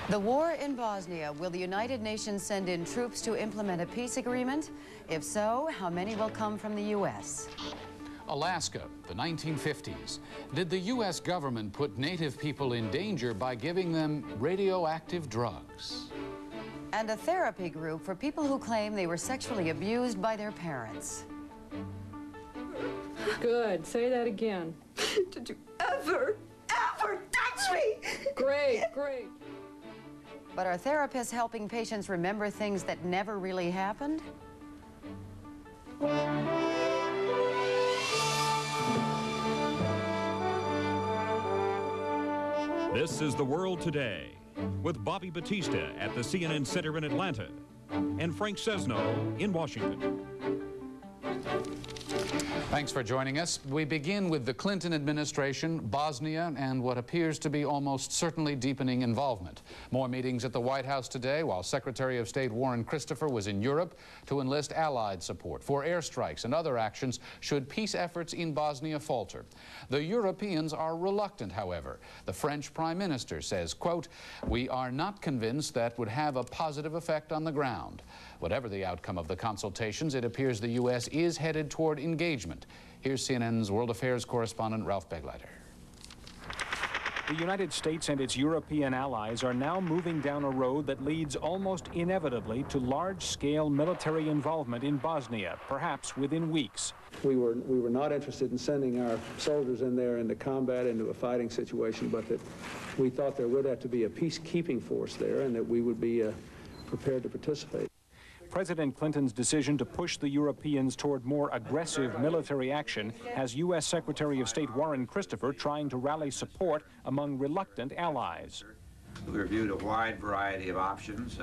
The war in Bosnia. Will the United Nations send in troops to implement a peace agreement? If so, how many will come from the U.S.? Alaska, the 1950s. Did the U.S. government put native people in danger by giving them radioactive drugs? And a therapy group for people who claim they were sexually abused by their parents. Good. Say that again. Did you ever touch me? Great, great. But are therapists helping patients remember things that never really happened? This is The World Today with Bobby Batista at the CNN Center in Atlanta and Frank Sesno in Washington. Thanks for joining us. We begin with the Clinton administration, Bosnia, and what appears to be almost certainly deepening involvement. More meetings at the White House today, while Secretary of State Warren Christopher was in Europe to enlist Allied support for airstrikes and other actions should peace efforts in Bosnia falter. The Europeans are reluctant, however. The French Prime Minister says, quote, "We are not convinced that would have a positive effect on the ground." Whatever the outcome of the consultations, it appears the U.S. is headed toward engagement. Here's CNN's World Affairs correspondent Ralph Begleiter. The United States and its European allies are now moving down a road that leads almost inevitably to large-scale military involvement in Bosnia, perhaps within weeks. We were not interested in sending our soldiers in there into combat, into a fighting situation, but that we thought there would have to be a peacekeeping force there and that we would be prepared to participate. President Clinton's decision to push the Europeans toward more aggressive military action has U.S. Secretary of State Warren Christopher trying to rally support among reluctant allies. We reviewed a wide variety of options.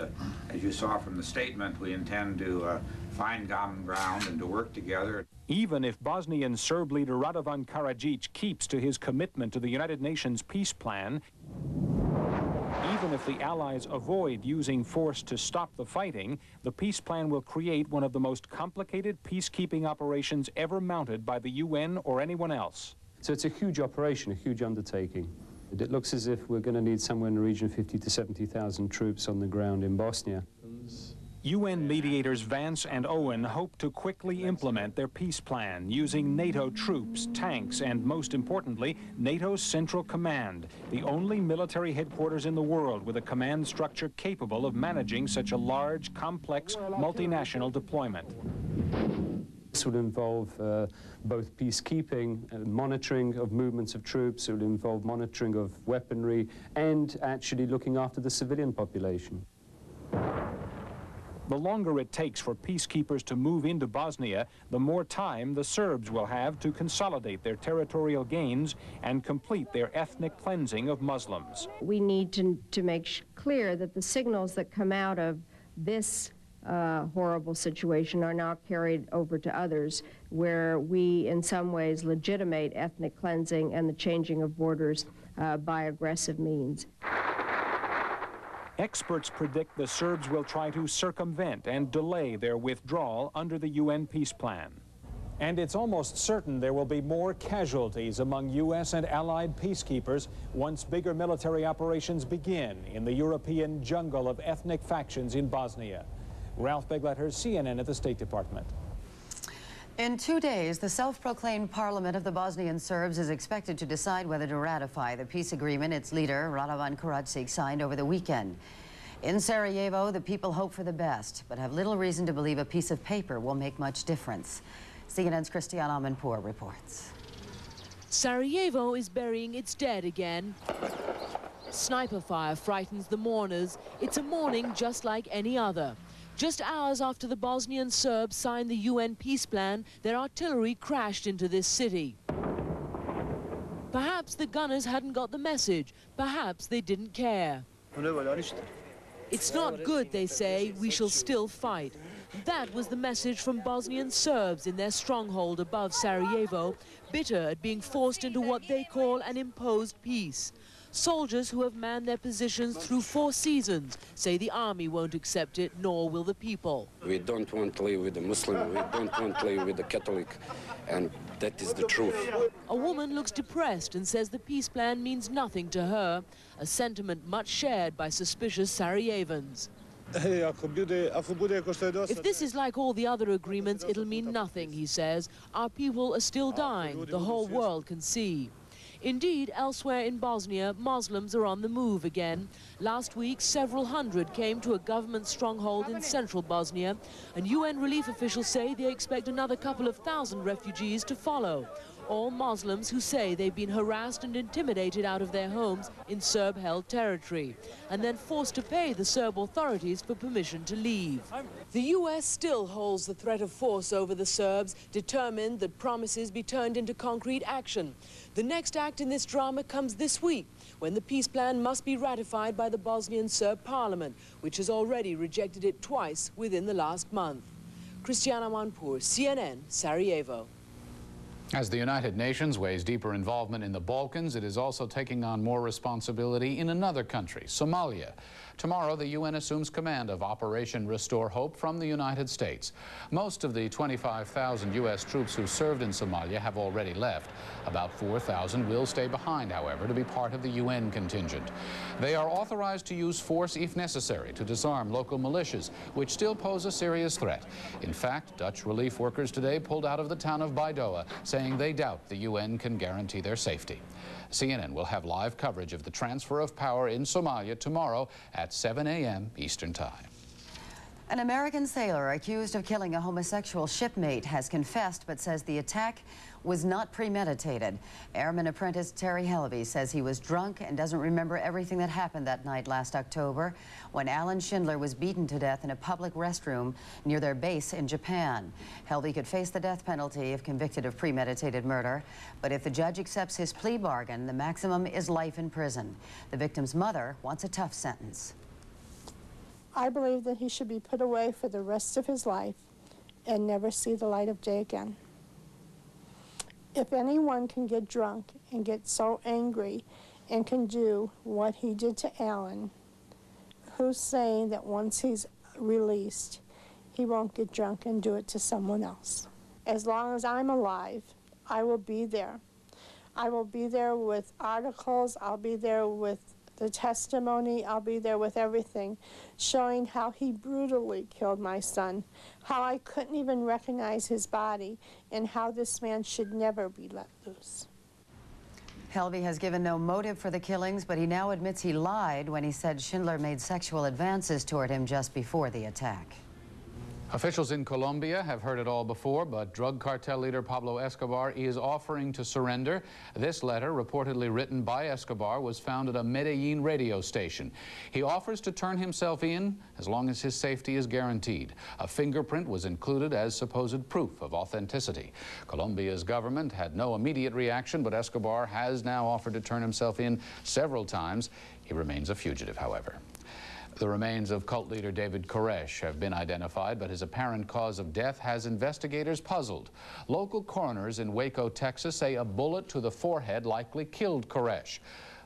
As you saw from the statement, we intend to find common ground and to work together. Even if Bosnian Serb leader Radovan Karadzic keeps to his commitment to the United Nations peace plan, even if the Allies avoid using force to stop the fighting, the peace plan will create one of the most complicated peacekeeping operations ever mounted by the UN or anyone else. So it's a huge operation, a huge undertaking. It looks as if we're going to need somewhere in the region of 50 to 70,000 troops on the ground in Bosnia. UN mediators Vance and Owen hope to quickly implement their peace plan using NATO troops, tanks, and most importantly, NATO's Central Command, the only military headquarters in the world with a command structure capable of managing such a large, complex, multinational deployment. This would involve both peacekeeping, monitoring of movements of troops, it would involve monitoring of weaponry, and actually looking after the civilian population. The longer it takes for peacekeepers to move into Bosnia, the more time the Serbs will have to consolidate their territorial gains and complete their ethnic cleansing of Muslims. We need to make clear that the signals that come out of this horrible situation are now carried over to others, where we in some ways legitimate ethnic cleansing and the changing of borders by aggressive means. Experts predict the Serbs will try to circumvent and delay their withdrawal under the UN peace plan. And it's almost certain there will be more casualties among U.S. and allied peacekeepers once bigger military operations begin in the European jungle of ethnic factions in Bosnia. Ralph Begleiter, CNN at the State Department. In 2 days, the self-proclaimed parliament of the Bosnian Serbs is expected to decide whether to ratify the peace agreement its leader, Radovan Karadzic, signed over the weekend. In Sarajevo, the people hope for the best, but have little reason to believe a piece of paper will make much difference. CNN's Christiane Amanpour reports. Sarajevo is burying its dead again. Sniper fire frightens the mourners. It's a morning just like any other. Just hours after the Bosnian Serbs signed the UN peace plan, their artillery crashed into this city. Perhaps the gunners hadn't got the message. Perhaps they didn't care. It's not good, they say. We shall still fight. That was the message from Bosnian Serbs in their stronghold above Sarajevo, bitter at being forced into what they call an imposed peace. Soldiers who have manned their positions through 4 seasons say the army won't accept it, nor will the people. We don't want to live with the Muslim, we don't want to live with the Catholic, and That is the truth. A woman looks depressed and says the peace plan means nothing to her, a sentiment much shared by suspicious Sarajevans. If this is like all the other agreements, it'll mean nothing, he says. Our people are still dying, the whole world can see. Indeed, elsewhere in Bosnia, Muslims are on the move again. Last week, several hundred came to a government stronghold in central Bosnia, and UN relief officials say they expect another couple of thousand refugees to follow. All Muslims who say they've been harassed and intimidated out of their homes in Serb-held territory, and then forced to pay the Serb authorities for permission to leave. The US still holds the threat of force over the Serbs, determined that promises be turned into concrete action. The next act in this drama comes this week, when the peace plan must be ratified by the Bosnian Serb parliament, which has already rejected it twice within the last month. Christiana Manpour, CNN, Sarajevo. As the United Nations weighs deeper involvement in the Balkans, it is also taking on more responsibility in another country, Somalia. Tomorrow, the UN assumes command of Operation Restore Hope from the United States. Most of the 25,000 U.S. troops who served in Somalia have already left. About 4,000 will stay behind, however, to be part of the UN contingent. They are authorized to use force if necessary to disarm local militias, which still pose a serious threat. In fact, Dutch relief workers today pulled out of the town of Baidoa, saying they doubt the UN can guarantee their safety. CNN will have live coverage of the transfer of power in Somalia tomorrow at 7 a.m. Eastern Time. An American sailor accused of killing a homosexual shipmate has confessed but says the attack was not premeditated. Airman apprentice Terry Helvey says he was drunk and doesn't remember everything that happened that night last October when Alan Schindler was beaten to death in a public restroom near their base in Japan. Helvey could face the death penalty if convicted of premeditated murder, but if the judge accepts his plea bargain, the maximum is life in prison. The victim's mother wants a tough sentence. I believe that he should be put away for the rest of his life and never see the light of day again. If anyone can get drunk and get so angry and can do what he did to Alan, who's saying that once he's released, he won't get drunk and do it to someone else? As long as I'm alive, I will be there. I will be there with articles, I'll be there with the testimony, I'll be there with everything, showing how he brutally killed my son, how I couldn't even recognize his body, and how this man should never be let loose. Helvey has given no motive for the killings, but he now admits he lied when he said Schindler made sexual advances toward him just before the attack. Officials in Colombia have heard it all before, but drug cartel leader Pablo Escobar is offering to surrender. This letter, reportedly written by Escobar, was found at a Medellin radio station. He offers to turn himself in as long as his safety is guaranteed. A fingerprint was included as supposed proof of authenticity. Colombia's government had no immediate reaction, but Escobar has now offered to turn himself in several times. He remains a fugitive, however. The remains of cult leader David Koresh have been identified, but his apparent cause of death has investigators puzzled. Local coroners in Waco, Texas say a bullet to the forehead likely killed Koresh.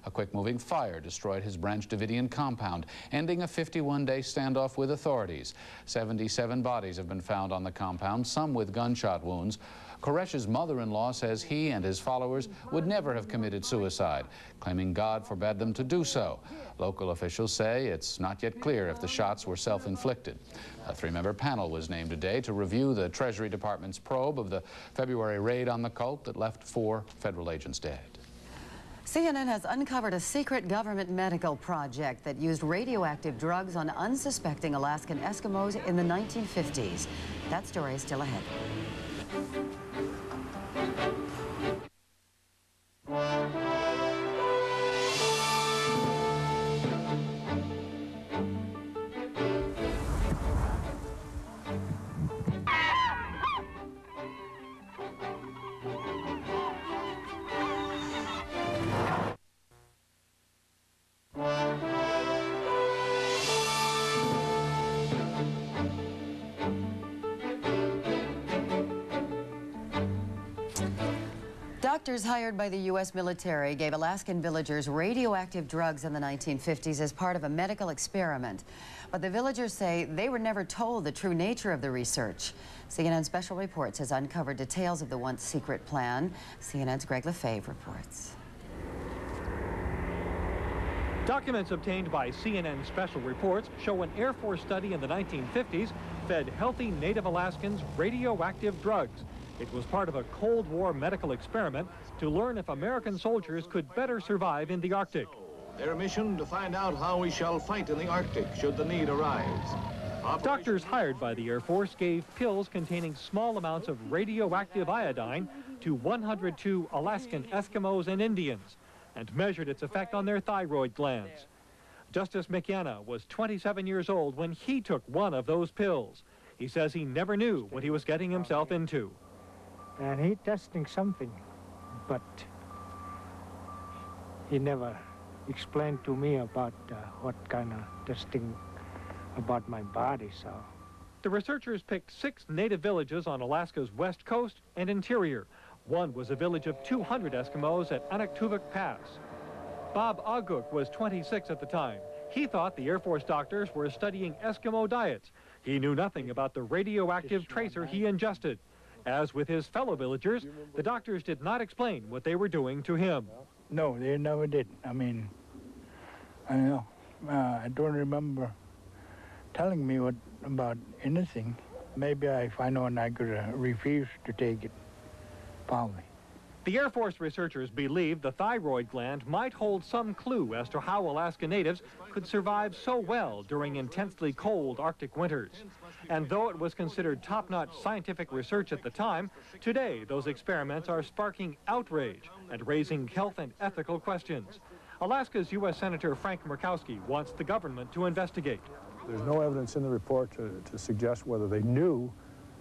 A quick-moving fire destroyed his Branch Davidian compound, ending a 51-day standoff with authorities. 77 bodies have been found on the compound, some with gunshot wounds. Koresh's mother-in-law says he and his followers would never have committed suicide, claiming God forbade them to do so. Local officials say it's not yet clear if the shots were self-inflicted. A three-member panel was named today to review the Treasury Department's probe of the February raid on the cult that left 4 federal agents dead. CNN has uncovered a secret government medical project that used radioactive drugs on unsuspecting Alaskan Eskimos in the 1950s. That story is still ahead. Doctors hired by the U.S. military gave Alaskan villagers radioactive drugs in the 1950s as part of a medical experiment. But the villagers say they were never told the true nature of the research. CNN Special Reports has uncovered details of the once secret plan. CNN's Greg Lefebvre reports. Documents obtained by CNN Special Reports show an Air Force study in the 1950s fed healthy Native Alaskans radioactive drugs. It was part of a Cold War medical experiment to learn if American soldiers could better survive in the Arctic. Their mission to find out how we shall fight in the Arctic should the need arise. Doctors hired by the Air Force gave pills containing small amounts of radioactive iodine to 102 Alaskan Eskimos and Indians and measured its effect on their thyroid glands. Justice McKenna was 27 years old when he took one of those pills. He says he never knew what he was getting himself into. And he testing something, but he never explained to me about what kind of testing about my body, so. The researchers picked 6 native villages on Alaska's west coast and interior. One was a village of 200 Eskimos at Anaktuvuk Pass. Bob Aguk was 26 at the time. He thought the Air Force doctors were studying Eskimo diets. He knew nothing about the radioactive tracer he ingested. As with his fellow villagers, the doctors did not explain what they were doing to him. No, they never did. I mean, I don't know. I don't remember telling me about anything. Maybe if I know and I could refuse to take it, probably. The Air Force researchers believed the thyroid gland might hold some clue as to how Alaska natives could survive so well during intensely cold Arctic winters. And though it was considered top-notch scientific research at the time, today those experiments are sparking outrage and raising health and ethical questions. Alaska's U.S. Senator Frank Murkowski wants the government to investigate. There's no evidence in the report to suggest whether they knew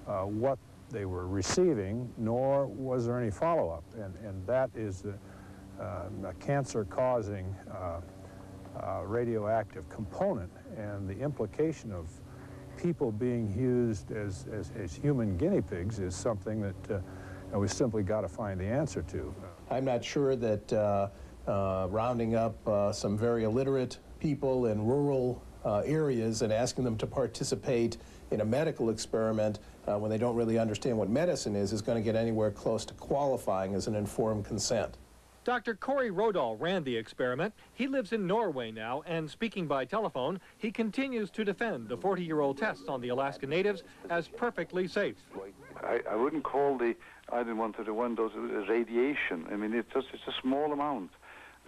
what they were receiving, nor was there any follow-up. And that is a cancer-causing radioactive component, and the implication of people being used as human guinea pigs is something that we simply got to find the answer to. I'm not sure that rounding up some very illiterate people in rural areas and asking them to participate in a medical experiment when they don't really understand what medicine is going to get anywhere close to qualifying as an informed consent. Dr. Corey Rodal ran the experiment. He lives in Norway now, and speaking by telephone, he continues to defend the 40-year-old tests on the Alaska natives as perfectly safe. I wouldn't call the iodine-131 dose radiation. I mean, it's a small amount.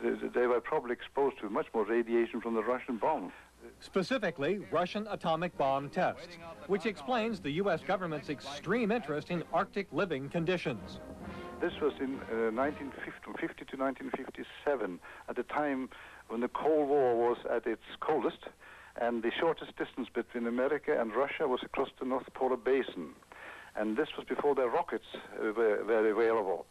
They were probably exposed to much more radiation from the Russian bomb. Specifically, Russian atomic bomb tests, which explains the U.S. government's extreme interest in Arctic living conditions. This was in 1950 to 1957, at the time when the Cold War was at its coldest, and the shortest distance between America and Russia was across the North Polar Basin. And this was before the rockets were available,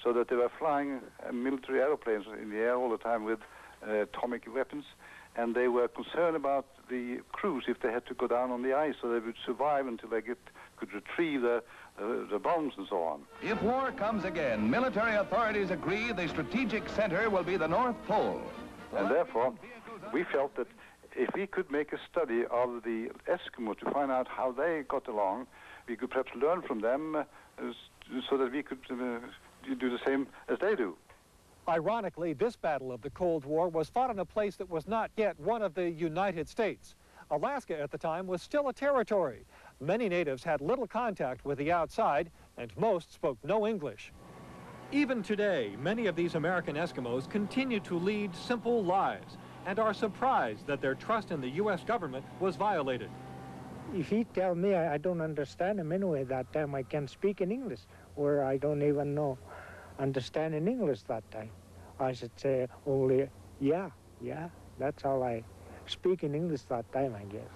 so that they were flying military airplanes in the air all the time with atomic weapons, and they were concerned about the crews if they had to go down on the ice, so they would survive until they could retrieve the bombs and so on. If war comes again, military authorities agree the strategic center will be the North Pole. And therefore, we felt that if we could make a study of the Eskimo to find out how they got along, we could perhaps learn from them so that we could do the same as they do. Ironically, this battle of the Cold War was fought in a place that was not yet one of the United States. Alaska at the time was still a territory. Many natives had little contact with the outside, and most spoke no English. Even today, many of these American Eskimos continue to lead simple lives and are surprised that their trust in the U.S. government was violated. If he tell me I don't understand him anyway, that time I can speak in English, or I don't even know understand in English that time. I should say only, yeah, that's all I speak in English that time, I guess.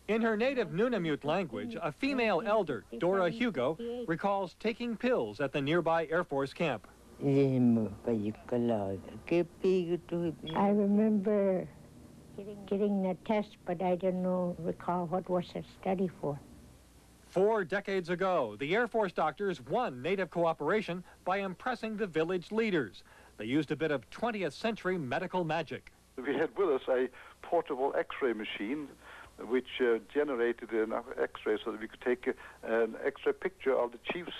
In her native Nunavut language, a female elder, Dora Hugo, recalls taking pills at the nearby Air Force camp. I remember getting the test, but I don't recall what was the study for. 4 decades ago, the Air Force doctors won Native cooperation by impressing the village leaders. They used a bit of 20th century medical magic. We had with us a portable X-ray machine which generated an X-ray so that we could take an X-ray picture of the chief's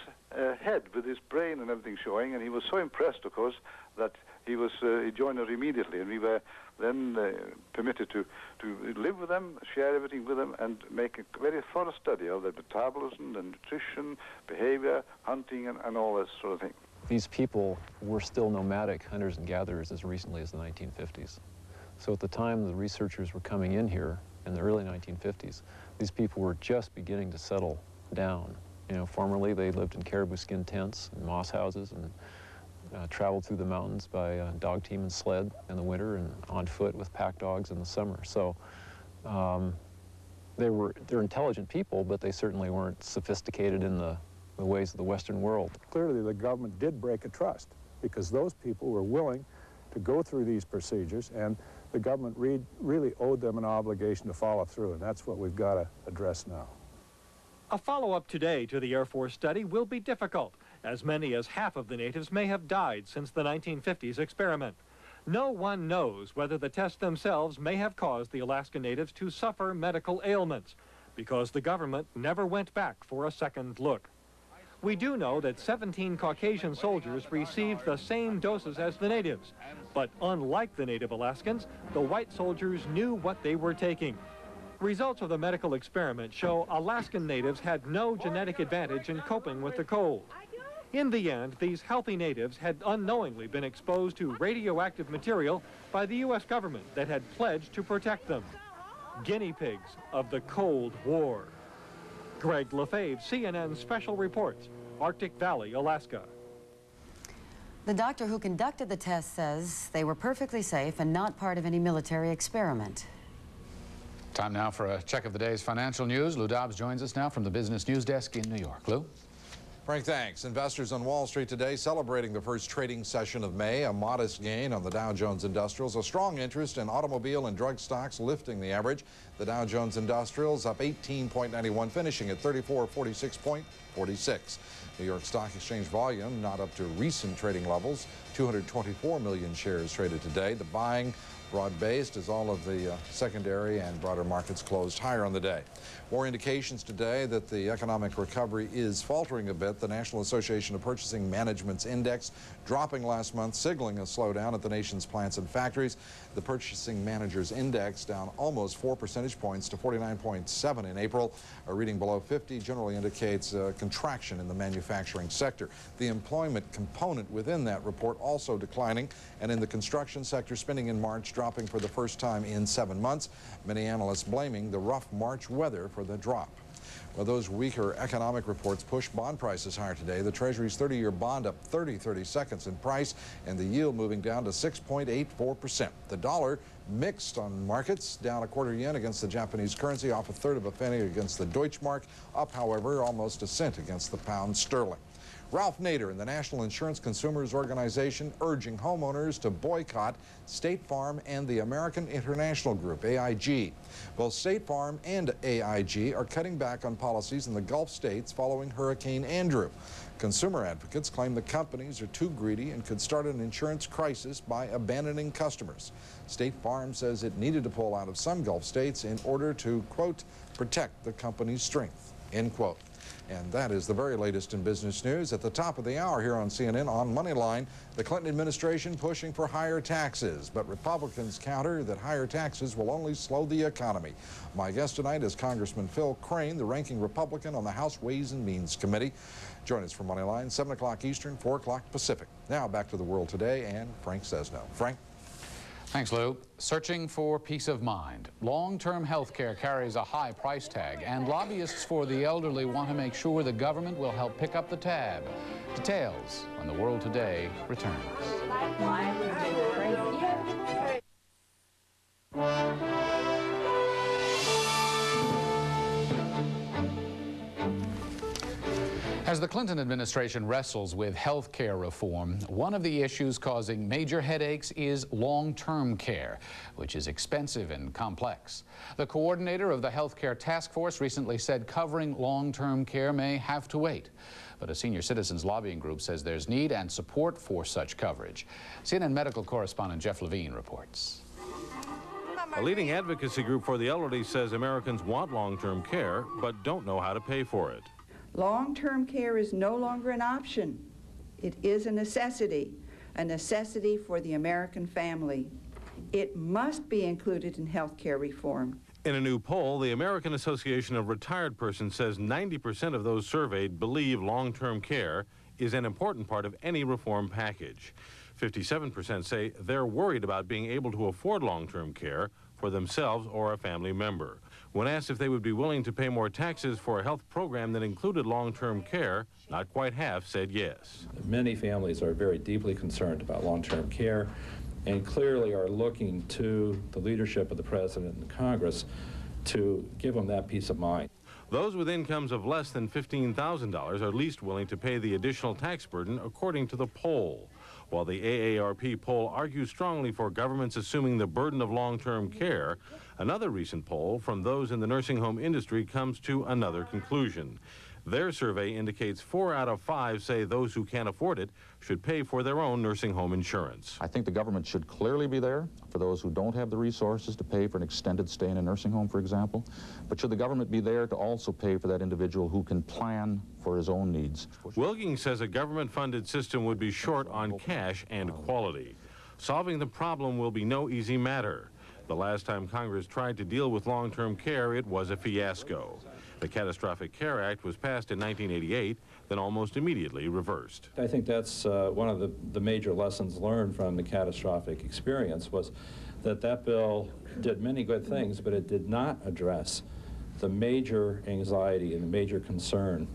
head with his brain and everything showing, and he was so impressed, of course, that he joined us immediately, and we were then permitted to live with them, share everything with them, and make a very thorough study of their metabolism, and nutrition, behavior, hunting, and all this sort of thing. These people were still nomadic hunters and gatherers as recently as the 1950s. So at the time the researchers were coming in here in the early 1950s, these people were just beginning to settle down. You know, formerly they lived in caribou skin tents and moss houses and traveled through the mountains by dog team and sled in the winter and on foot with pack dogs in the summer. So they're intelligent people, but they certainly weren't sophisticated in the ways of the Western world. Clearly the government did break a trust because those people were willing to go through these procedures, and the government really owed them an obligation to follow through, and that's what we've got to address now. A follow-up today to the Air Force study will be difficult. As many as half of the natives may have died since the 1950s experiment. No one knows whether the tests themselves may have caused the Alaska natives to suffer medical ailments, because the government never went back for a second look. We do know that 17 Caucasian soldiers received the same doses as the natives, but unlike the native Alaskans, the white soldiers knew what they were taking. Results of the medical experiment show Alaskan natives had no genetic advantage in coping with the cold. In the end, these healthy natives had unknowingly been exposed to radioactive material by the U.S. government that had pledged to protect them. Guinea pigs of the Cold War. Greg Lefebvre, CNN Special Reports, Arctic Valley, Alaska. The doctor who conducted the test says they were perfectly safe and not part of any military experiment. Time now for a check of the day's financial news. Lou Dobbs joins us now from the Business News Desk in New York. Lou? Frank, thanks. Investors on Wall Street today celebrating the first trading session of May. A modest gain on the Dow Jones Industrials. A strong interest in automobile and drug stocks lifting the average. The Dow Jones Industrials up 18.91, finishing at 3446.46. New York Stock Exchange volume not up to recent trading levels. 224 million shares traded today. The buying broad-based as all of the secondary and broader markets closed higher on the day. More indications today that the economic recovery is faltering a bit. The National Association of Purchasing Management's index dropping last month, signaling a slowdown at the nation's plants and factories. The Purchasing Managers Index down almost 4 percentage points to 49.7 in April. A reading below 50 generally indicates a contraction in the manufacturing sector. The employment component within that report also declining, and in the construction sector, spending in March dropping for the first time in 7 months. Many analysts blaming the rough March weather for the drop. Well, those weaker economic reports pushed bond prices higher today. The Treasury's 30-year bond up 30 seconds in price, and the yield moving down to 6.84%. The dollar mixed on markets, down ¼ yen against the Japanese currency, off 1/3 of a penny against the Deutschmark, up, however, almost a cent against the pound sterling. Ralph Nader and the National Insurance Consumers Organization urging homeowners to boycott State Farm and the American International Group, AIG. Both State Farm and AIG are cutting back on policies in the Gulf states following Hurricane Andrew. Consumer advocates claim the companies are too greedy and could start an insurance crisis by abandoning customers. State Farm says it needed to pull out of some Gulf states in order to, quote, protect the company's strength, end quote. And that is the very latest in business news. At the top of the hour here on CNN on Moneyline, the Clinton administration pushing for higher taxes, but Republicans counter that higher taxes will only slow the economy. My guest tonight is Congressman Phil Crane, the ranking Republican on the House Ways and Means Committee. Join us for Moneyline, 7 o'clock Eastern, 4 o'clock Pacific. Now back to the world today and Frank Sesno. Frank? Thanks, Lou. Searching for peace of mind. Long-term health care carries a high price tag, and lobbyists for the elderly want to make sure the government will help pick up the tab. Details when The World Today returns. As As the Clinton administration wrestles with health care reform, one of the issues causing major headaches is long-term care, which is expensive and complex. The coordinator of the health care task force recently said covering long-term care may have to wait. But a senior citizens lobbying group says there's need and support for such coverage. CNN medical correspondent Jeff Levine reports. A leading advocacy group for the elderly says Americans want long-term care, but don't know how to pay for it. Long-term care is no longer an option. It is a necessity for the American family. It must be included in health care reform. In a new poll, the American Association of Retired Persons says 90% of those surveyed believe long-term care is an important part of any reform package. 57% say they're worried about being able to afford long-term care for themselves or a family member. When asked if they would be willing to pay more taxes for a health program that included long-term care, not quite half said yes. Many families are very deeply concerned about long-term care and clearly are looking to the leadership of the President and Congress to give them that peace of mind. Those with incomes of less than $15,000 are least willing to pay the additional tax burden, according to the poll. While the AARP poll argues strongly for governments assuming the burden of long-term care, another recent poll from those in the nursing home industry comes to another conclusion. Their survey indicates 4 out of 5 say those who can't afford it should pay for their own nursing home insurance. I think the government should clearly be there for those who don't have the resources to pay for an extended stay in a nursing home, for example. But should the government be there to also pay for that individual who can plan for his own needs? Wilking says a government-funded system would be short on cash and quality. Solving the problem will be no easy matter. The last time Congress tried to deal with long-term care, it was a fiasco. The Catastrophic Care Act was passed in 1988, then almost immediately reversed. I think that's one of the major lessons learned from the catastrophic experience was that that bill did many good things, but it did not address the major anxiety and the major concern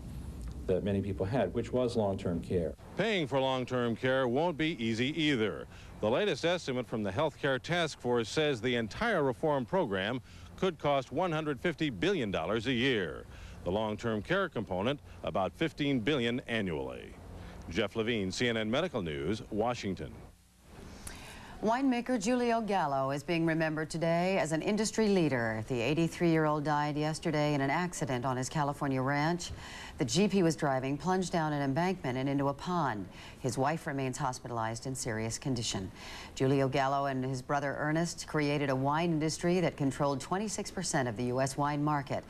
that many people had, which was long-term care. Paying for long-term care won't be easy either. The latest estimate from the Health Care Task Force says the entire reform program could cost $150 billion a year. The long-term care component, about $15 billion annually. Jeff Levine, CNN Medical News, Washington. Winemaker Giulio Gallo is being remembered today as an industry leader. The 83-year-old died yesterday in an accident on his California ranch. The Jeep he was driving plunged down an embankment and into a pond. His wife remains hospitalized in serious condition. Giulio Gallo and his brother Ernest created a wine industry that controlled 26% of the U.S. wine market.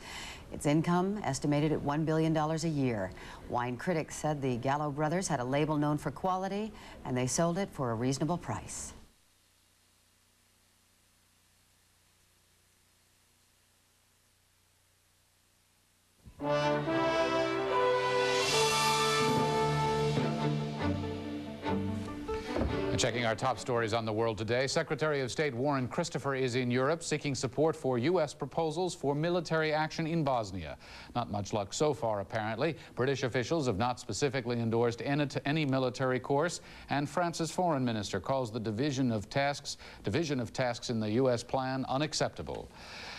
Its income estimated at $1 billion a year. Wine critics said the Gallo brothers had a label known for quality, and they sold it for a reasonable price. And checking our top stories on the world today, Secretary of State Warren Christopher is in Europe seeking support for U.S. proposals for military action in Bosnia. Not much luck so far, apparently. British officials have not specifically endorsed any military course, and France's foreign minister calls the division of tasks in the U.S. plan unacceptable.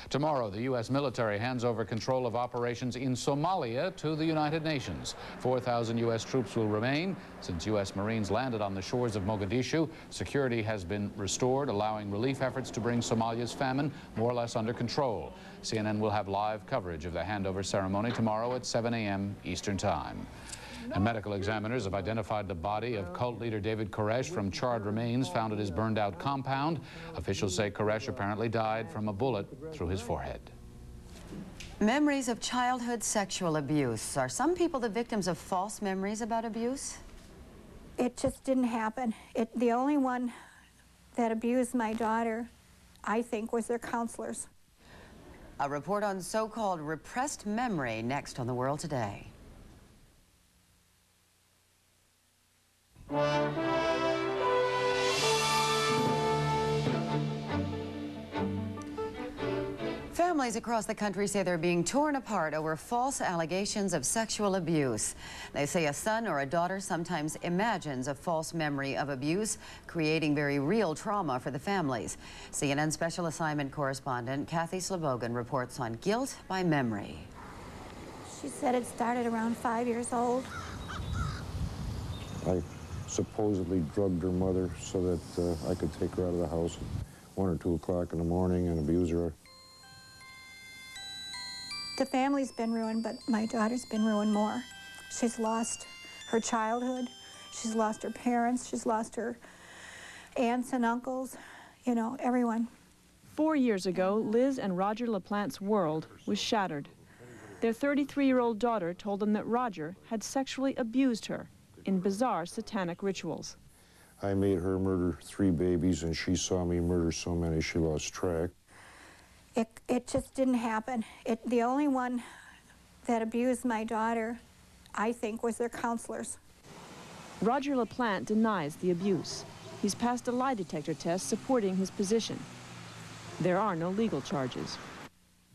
Tomorrow, the U.S. military hands over control of operations in Somalia to the United Nations. 4,000 U.S. troops will remain. Since U.S. Marines landed on the shores of Mogadishu, security has been restored, allowing relief efforts to bring Somalia's famine more or less under control. CNN will have live coverage of the handover ceremony tomorrow at 7 a.m. Eastern Time. And medical examiners have identified the body of cult leader David Koresh from charred remains found at his burned-out compound. Officials say Koresh apparently died from a bullet through his forehead. Memories of childhood sexual abuse. Are some people the victims of false memories about abuse? It just didn't happen. The only one that abused my daughter, I think, was their counselors. A report on so-called repressed memory next on The World Today. Families across the country say they're being torn apart over false allegations of sexual abuse. They say a son or a daughter sometimes imagines a false memory of abuse, creating very real trauma for the families. CNN special assignment correspondent Kathy Slobogan reports on guilt by memory. She said it started around 5 years old. I supposedly drugged her mother so that I could take her out of the house at 1 or 2 o'clock in the morning and abuse her. The family's been ruined, but my daughter's been ruined more. She's lost her childhood. She's lost her parents. She's lost her aunts and uncles, you know, everyone. 4 years ago, Liz and Roger LaPlante's world was shattered. Their 33-year-old daughter told them that Roger had sexually abused her in bizarre satanic rituals. I made her murder 3 babies, and she saw me murder so many she lost track. It just didn't happen. The only one that abused my daughter, I think, was their counselors. Roger LaPlante denies the abuse. He's passed a lie detector test supporting his position. There are no legal charges.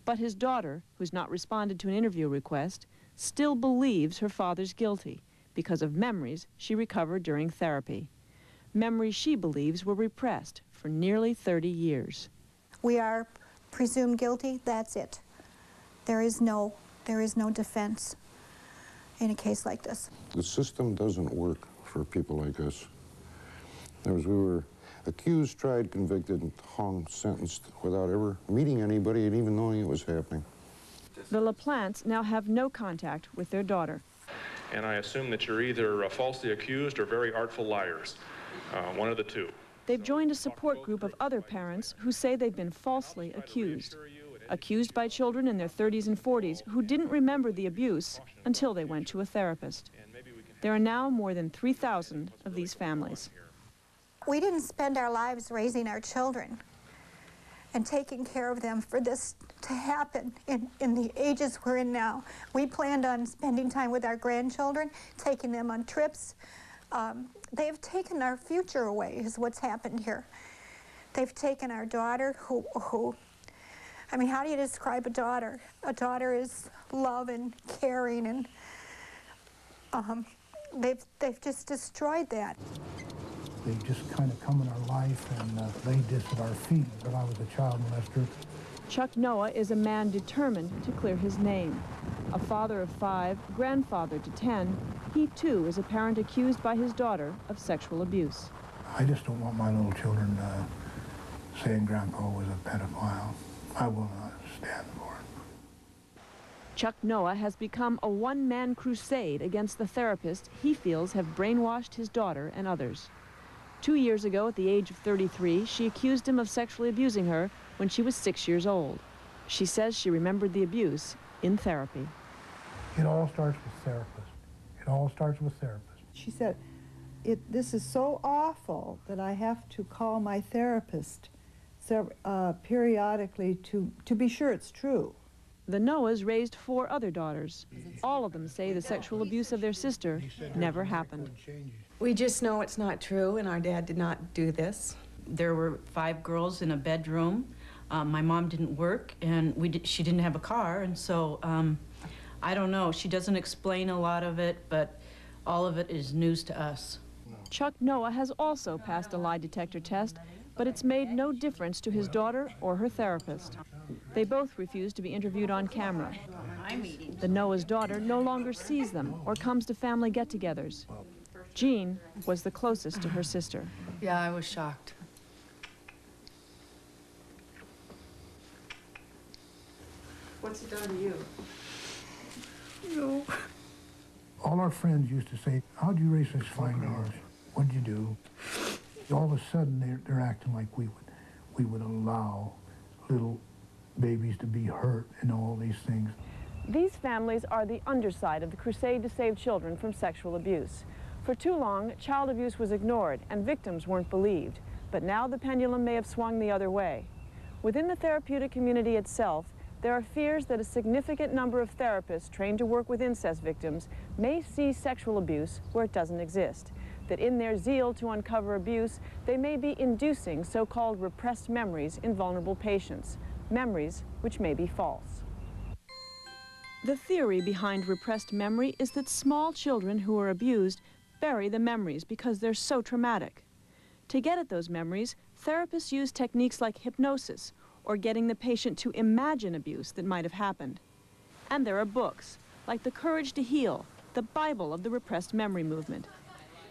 But his daughter, who's not responded to an interview request, still believes her father's guilty because of memories she recovered during therapy. Memories she believes were repressed for nearly 30 years. We are presumed guilty, that's it. There is no defense in a case like this. The system doesn't work for people like us. We were accused, tried, convicted, hung, sentenced without ever meeting anybody and even knowing it was happening. The LaPlantes now have no contact with their daughter. And I assume that you're either falsely accused or very artful liars, one of the two. They've joined a support group of other parents who say they've been falsely accused by children in their 30s and 40s who didn't remember the abuse until they went to a therapist. There are now more than 3,000 of these families. We didn't spend our lives raising our children and taking care of them for this to happen in the ages we're in now. We planned on spending time with our grandchildren, taking them on trips. They've taken our future away, is what's happened here. They've taken our daughter, who I mean, how do you describe a daughter? A daughter is love and caring, and they've just destroyed that. They just kind of come in our life and laid this at our feet. But I was a child molester. Chuck Noah is a man determined to clear his name. A father of 5, grandfather to 10, he too is a parent accused by his daughter of sexual abuse. I just don't want my little children saying Grandpa was a pedophile. I will not stand for it. Chuck Noah has become a one-man crusade against the therapists he feels have brainwashed his daughter and others. 2 years ago, at the age of 33, she accused him of sexually abusing her when she was 6 years old. She says she remembered the abuse in therapy. It all starts with therapists. It all starts with therapists. She said, this is so awful that I have to call my therapist periodically to be sure it's true. The Noahs raised 4 other daughters. All of them say the sexual abuse of their sister never happened. We just know it's not true, and our dad did not do this. There were 5 girls in a bedroom. My mom didn't work, and she didn't have a car, and so I don't know. She doesn't explain a lot of it, but all of it is news to us. Chuck Noah has also passed a lie detector test, but it's made no difference to his daughter or her therapist. They both refuse to be interviewed on camera. The Noah's daughter no longer sees them or comes to family get-togethers. Jean was the closest to her sister. Yeah, I was shocked. What's it done to you? No. All our friends used to say, how'd you raise such fine girls? What'd you do? All of a sudden, they're acting like we would allow little babies to be hurt and all these things. These families are the underside of the crusade to save children from sexual abuse. For too long, child abuse was ignored and victims weren't believed. But now the pendulum may have swung the other way. Within the therapeutic community itself, there are fears that a significant number of therapists trained to work with incest victims may see sexual abuse where it doesn't exist. That in their zeal to uncover abuse, they may be inducing so-called repressed memories in vulnerable patients, memories which may be false. The theory behind repressed memory is that small children who are abused bury the memories because they're so traumatic. To get at those memories, therapists use techniques like hypnosis or getting the patient to imagine abuse that might have happened. And there are books, like The Courage to Heal, the Bible of the repressed memory movement.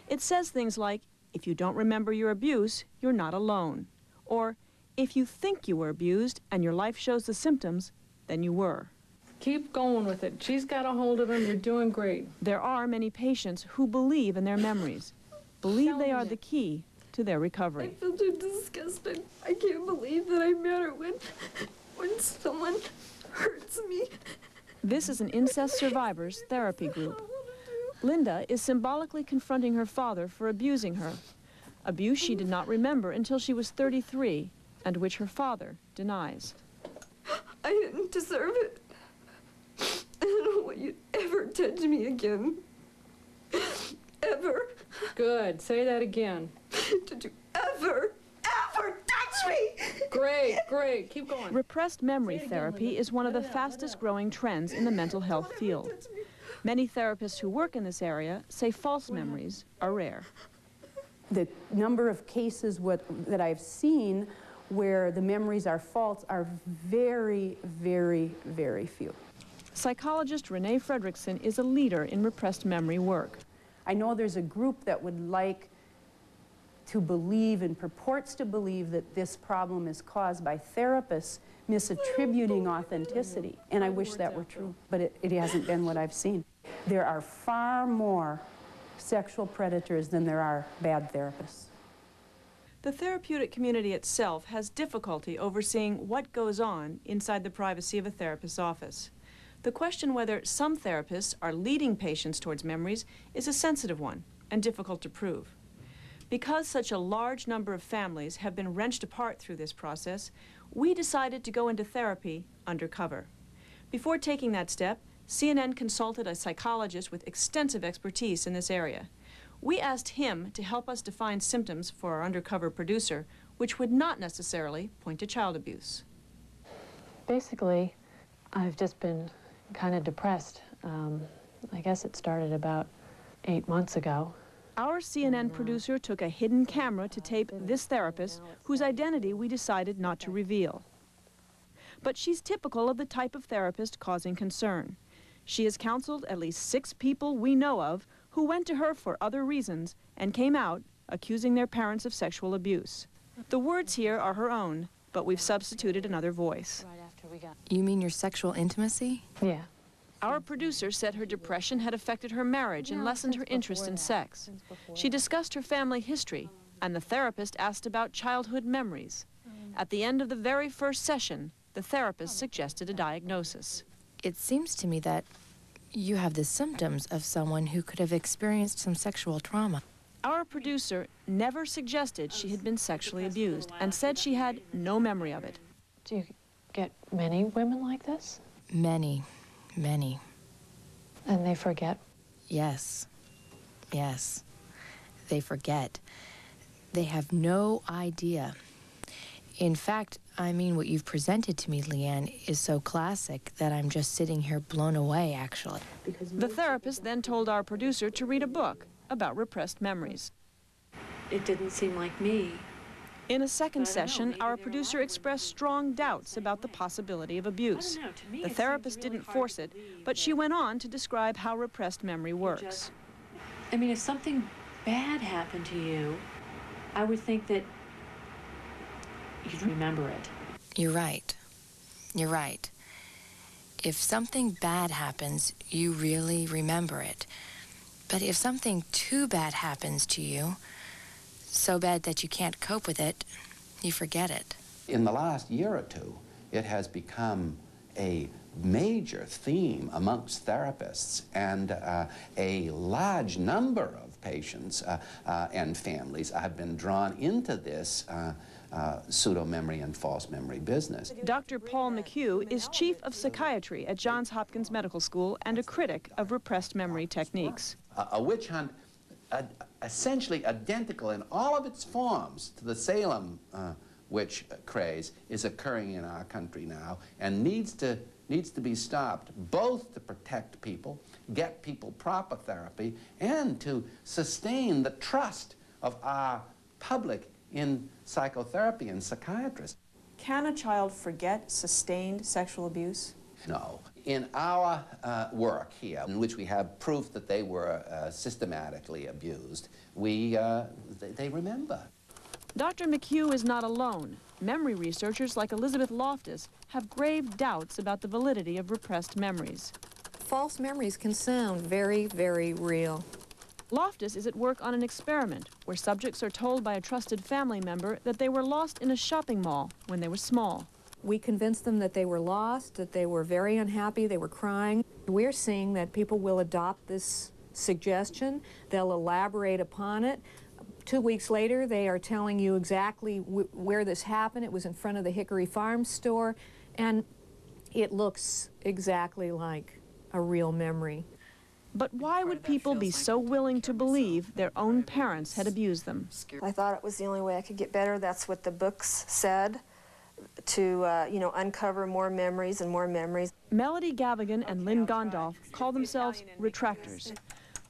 It says things like, if you don't remember your abuse, you're not alone. Or, if you think you were abused and your life shows the symptoms, then you were. Keep going with it. She's got a hold of him. You're doing great. There are many patients who believe in their memories, believe they are the key to their recovery. I feel too disgusted. I can't believe that I met her when someone hurts me. This is an incest survivors therapy group. Linda is symbolically confronting her father for abusing her, abuse she did not remember until she was 33, and which her father denies. I didn't deserve it. I don't want you to ever touch me again. Ever. Good. Say that again. Did you ever touch me? Great, great. Keep going. Repressed memory therapy is one of the fastest growing trends in the mental health field. Many therapists who work in this area say false memories are rare. The number of cases that I've seen where the memories are false are very, very, very few. Psychologist Renee Fredrickson is a leader in repressed memory work. I know there's a group that would like to believe and purports to believe that this problem is caused by therapists misattributing authenticity, and I wish that were true, but it hasn't been what I've seen. There are far more sexual predators than there are bad therapists. The therapeutic community itself has difficulty overseeing what goes on inside the privacy of a therapist's office. The question whether some therapists are leading patients towards memories is a sensitive one and difficult to prove. Because such a large number of families have been wrenched apart through this process, we decided to go into therapy undercover. Before taking that step, CNN consulted a psychologist with extensive expertise in this area. We asked him to help us define symptoms for our undercover producer, which would not necessarily point to child abuse. Basically, I've just been kind of depressed. I guess it started about 8 months ago. Our CNN producer took a hidden camera to tape this therapist, whose identity we decided not to reveal. But she's typical of the type of therapist causing concern. She has counseled at least 6 people we know of who went to her for other reasons and came out accusing their parents of sexual abuse. The words here are her own, but we've substituted another voice. You mean your sexual intimacy? Yeah. Our producer said her depression had affected her marriage and lessened her interest in sex. She discussed her family history, and the therapist asked about childhood memories. At the end of the very first session, the therapist suggested a diagnosis. It seems to me that you have the symptoms of someone who could have experienced some sexual trauma. Our producer never suggested she had been sexually abused and said she had no memory of it. Do you get many women like this? Many. Many. And they forget? Yes. Yes. They forget. They have no idea. In fact, I mean, what you've presented to me, Leanne, is so classic that I'm just sitting here blown away, actually. The therapist then told our producer to read a book about repressed memories. It didn't seem like me. In a second session, our producer expressed strong doubts about the possibility of abuse. The therapist didn't force it, but she went on to describe how repressed memory works. I mean, if something bad happened to you, I would think that you'd remember it. You're right. You're right. If something bad happens, you really remember it. But if something too bad happens to you, so bad that you can't cope with it, you forget it. In the last year or two, it has become a major theme amongst therapists, and a large number of patients and families have been drawn into this pseudo-memory and false memory business. Dr. Paul McHugh is chief of psychiatry at Johns Hopkins Medical School and a critic of repressed memory techniques. A witch hunt essentially identical in all of its forms to the Salem witch craze is occurring in our country now, and needs to be stopped, both to protect people, get people proper therapy, and to sustain the trust of our public in psychotherapy and psychiatrists. Can a child forget sustained sexual abuse? No. In our work here, in which we have proof that they were systematically abused, they remember. Dr. McHugh is not alone. Memory researchers like Elizabeth Loftus have grave doubts about the validity of repressed memories. False memories can sound very, very real. Loftus is at work on an experiment where subjects are told by a trusted family member that they were lost in a shopping mall when they were small. We convinced them that they were lost, that they were very unhappy, they were crying. We're seeing that people will adopt this suggestion, they'll elaborate upon it. 2 weeks later, they are telling you exactly where this happened. It was in front of the Hickory Farm store, and it looks exactly like a real memory. But why would people be so willing to believe their own parents had abused them? I thought it was the only way I could get better. That's what the books said, to uncover more memories and more memories. Melody Gavigan and Lynn Gondolf call themselves retractors.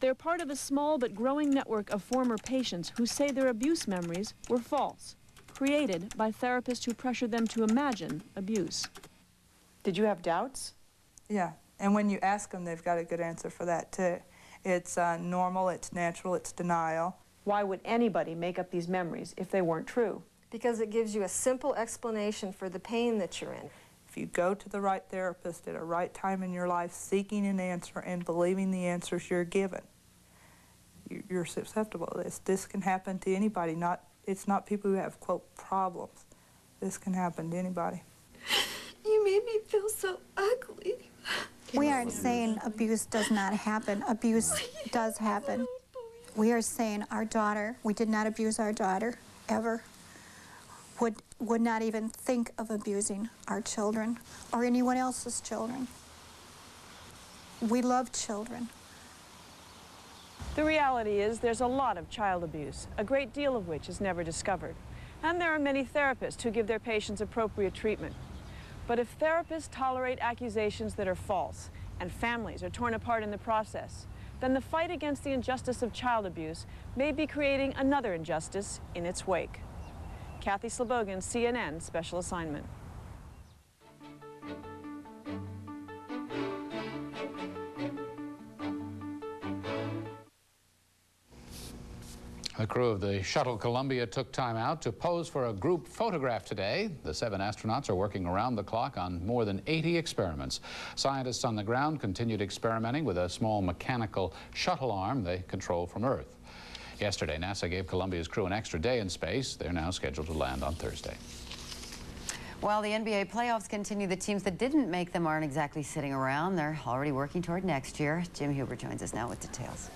They're part of a small but growing network of former patients who say their abuse memories were false, created by therapists who pressured them to imagine abuse. Did you have doubts? Yeah, and when you ask them, they've got a good answer for that too. It's normal, it's natural, it's denial. Why would anybody make up these memories if they weren't true? Because it gives you a simple explanation for the pain that you're in. If you go to the right therapist at a right time in your life, seeking an answer and believing the answers you're given, you're susceptible. This can happen to anybody. It's not people who have, quote, problems. This can happen to anybody. You made me feel so ugly. We aren't saying abuse does not happen. Abuse does happen. We are saying our daughter, we did not abuse our daughter, ever. Would not even think of abusing our children or anyone else's children. We love children. The reality is there's a lot of child abuse, a great deal of which is never discovered. And there are many therapists who give their patients appropriate treatment. But if therapists tolerate accusations that are false and families are torn apart in the process, then the fight against the injustice of child abuse may be creating another injustice in its wake. Kathy Slebogan, CNN Special Assignment. The crew of the shuttle Columbia took time out to pose for a group photograph today. The 7 astronauts are working around the clock on more than 80 experiments. Scientists on the ground continued experimenting with a small mechanical shuttle arm they control from Earth. Yesterday, NASA gave Columbia's crew an extra day in space. They're now scheduled to land on Thursday. While the NBA playoffs continue, the teams that didn't make them aren't exactly sitting around. They're already working toward next year. Jim Huber joins us now with details.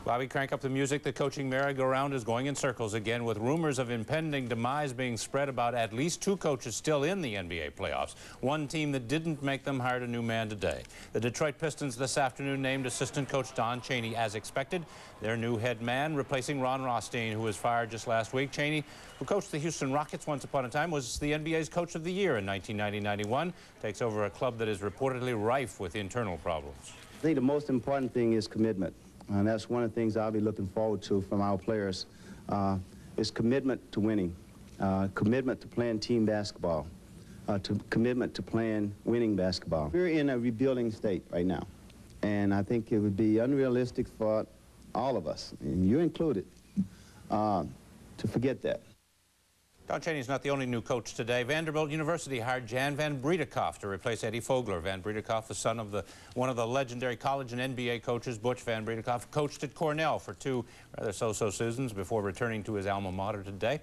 Bobby, crank up the music. The coaching merry-go-round is going in circles again, with rumors of impending demise being spread about at least 2 coaches still in the NBA playoffs. One team that didn't make them hired a new man today. The Detroit Pistons this afternoon named assistant coach Don Chaney as expected. Their new head man, replacing Ron Rothstein, who was fired just last week. Chaney, who coached the Houston Rockets once upon a time, was the NBA's Coach of the Year in 1990-91. Takes over a club that is reportedly rife with internal problems. I think the most important thing is commitment. And that's one of the things I'll be looking forward to from our players, is commitment to winning, commitment to playing team basketball, commitment to playing winning basketball. We're in a rebuilding state right now, and I think it would be unrealistic for all of us, and you included, to forget that. Don Chaney's not the only new coach today. Vanderbilt University hired Jan Van Bredekoff to replace Eddie Fogler. Van Bredekoff, the son of one of the legendary college and NBA coaches, Butch Van Bredekoff, coached at Cornell for 2 rather so-so seasons before returning to his alma mater today.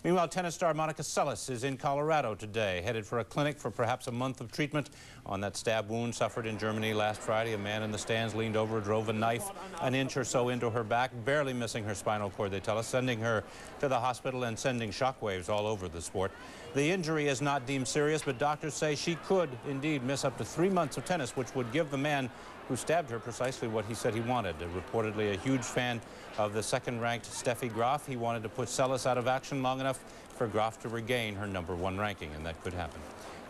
Meanwhile, tennis star Monica Seles is in Colorado today, headed for a clinic for perhaps a month of treatment on that stab wound suffered in Germany last Friday. A man in the stands leaned over, drove a knife an inch or so into her back, barely missing her spinal cord, they tell us, sending her to the hospital and sending shockwaves all over the sport. The injury is not deemed serious, but doctors say she could indeed miss up to 3 months of tennis, which would give the man who stabbed her precisely what he said he wanted. Reportedly a huge fan of the second-ranked Steffi Graf. He wanted to put Seles out of action long enough for Graf to regain her #1 ranking, and that could happen.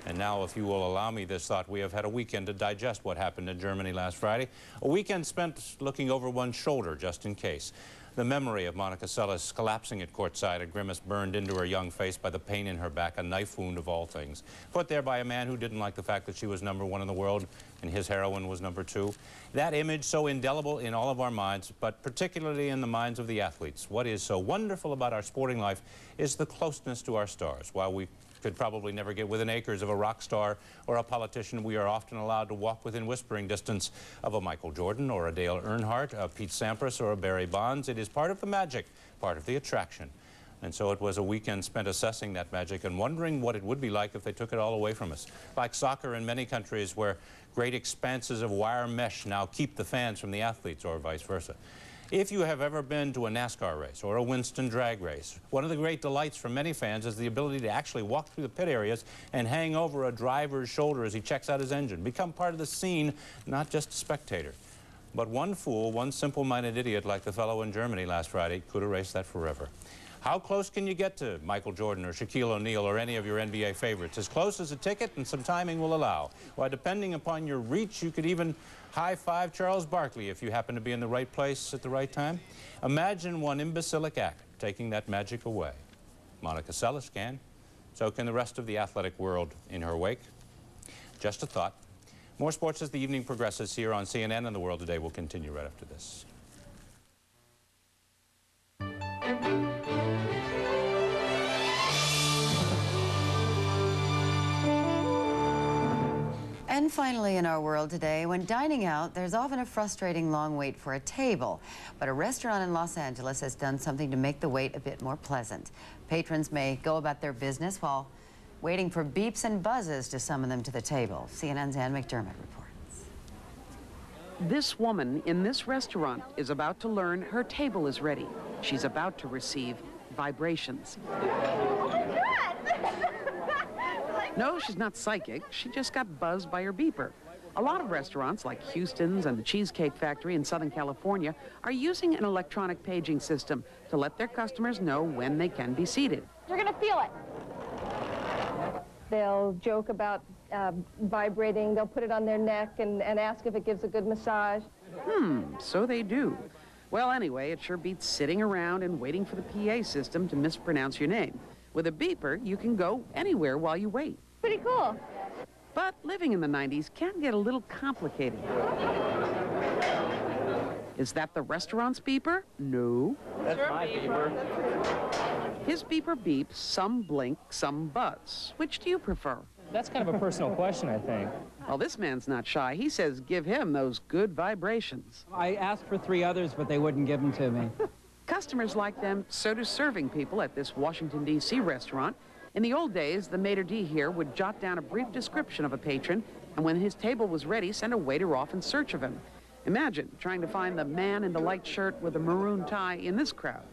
And now, if you will allow me this thought, we have had a weekend to digest what happened in Germany last Friday. A weekend spent looking over one's shoulder, just in case. The memory of Monica Seles collapsing at courtside, a grimace burned into her young face by the pain in her back, a knife wound of all things, put there by a man who didn't like the fact that she was #1 in the world and his heroine was #2. That image so indelible in all of our minds, but particularly in the minds of the athletes. What is so wonderful about our sporting life is the closeness to our stars. While we could probably never get within acres of a rock star or a politician, we are often allowed to walk within whispering distance of a Michael Jordan or a Dale Earnhardt, a Pete Sampras or a Barry Bonds. It is part of the magic, part of the attraction. And so it was a weekend spent assessing that magic and wondering what it would be like if they took it all away from us. Like soccer in many countries where great expanses of wire mesh now keep the fans from the athletes, or vice versa. If you have ever been to a NASCAR race or a Winston drag race, one of the great delights for many fans is the ability to actually walk through the pit areas and hang over a driver's shoulder as he checks out his engine, become part of the scene, not just a spectator. But one fool, one simple-minded idiot like the fellow in Germany last Friday could erase that forever. How close can you get to Michael Jordan or Shaquille O'Neal or any of your NBA favorites? As close as a ticket and some timing will allow. While depending upon your reach, you could even high-five Charles Barkley if you happen to be in the right place at the right time. Imagine one imbecilic act taking that magic away. Monica Seles can. So can the rest of the athletic world in her wake. Just a thought. More sports as the evening progresses here on CNN, and The World Today will continue right after this. And finally in our world today, when dining out, there's often a frustrating long wait for a table. But a restaurant in Los Angeles has done something to make the wait a bit more pleasant. Patrons may go about their business while waiting for beeps and buzzes to summon them to the table. CNN's Ann McDermott reports. This woman in this restaurant is about to learn her table is ready. She's about to receive vibrations. No, she's not psychic. She just got buzzed by her beeper. A lot of restaurants, like Houston's and the Cheesecake Factory in Southern California, are using an electronic paging system to let their customers know when they can be seated. You're going to feel it. They'll joke about vibrating. They'll put it on their neck and ask if it gives a good massage. So they do. Well, anyway, it sure beats sitting around and waiting for the PA system to mispronounce your name. With a beeper, you can go anywhere while you wait. Pretty cool. But living in the 90s can get a little complicated. Is that the restaurant's beeper? No. That's my beeper. His beeper beeps, some blink, some buzz. Which do you prefer? That's kind of a personal question, I think. Well, this man's not shy. He says give him those good vibrations. I asked for 3 others, but they wouldn't give them to me. Customers like them, so do serving people at this Washington, D.C. restaurant. In the old days, the maitre d' here would jot down a brief description of a patron, and when his table was ready, send a waiter off in search of him. Imagine trying to find the man in the light shirt with a maroon tie in this crowd.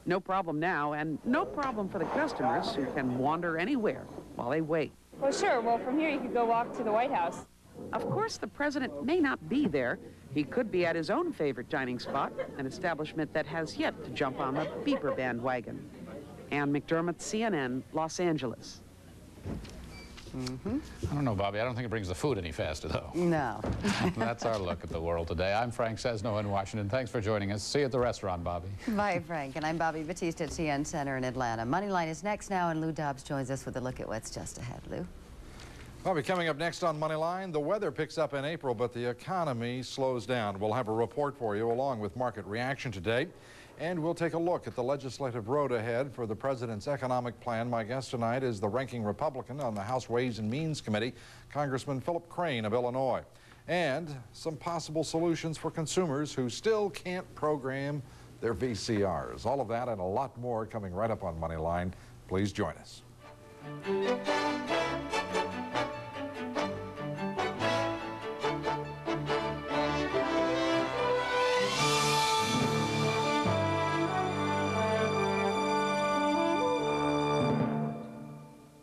No problem now, and no problem for the customers who can wander anywhere while they wait. Well, sure. Well, from here you could go walk to the White House. Of course, the president may not be there. He could be at his own favorite dining spot, an establishment that has yet to jump on the beeper bandwagon. Ann McDermott, CNN, Los Angeles. I don't know, Bobby. I don't think it brings the food any faster, though. No. That's our look at the world today. I'm Frank Sesno in Washington. Thanks for joining us. See you at the restaurant, Bobby. Bye, Frank. And I'm Bobby Batista at CN Center in Atlanta. Moneyline is next now, and Lou Dobbs joins us with a look at what's just ahead. Lou? Bobby, coming up next on Moneyline, the weather picks up in April, but the economy slows down. We'll have a report for you along with market reaction today. And we'll take a look at the legislative road ahead for the president's economic plan. My guest tonight is the ranking Republican on the House Ways and Means Committee, Congressman Philip Crane of Illinois. And some possible solutions for consumers who still can't program their VCRs. All of that and a lot more coming right up on Moneyline. Please join us.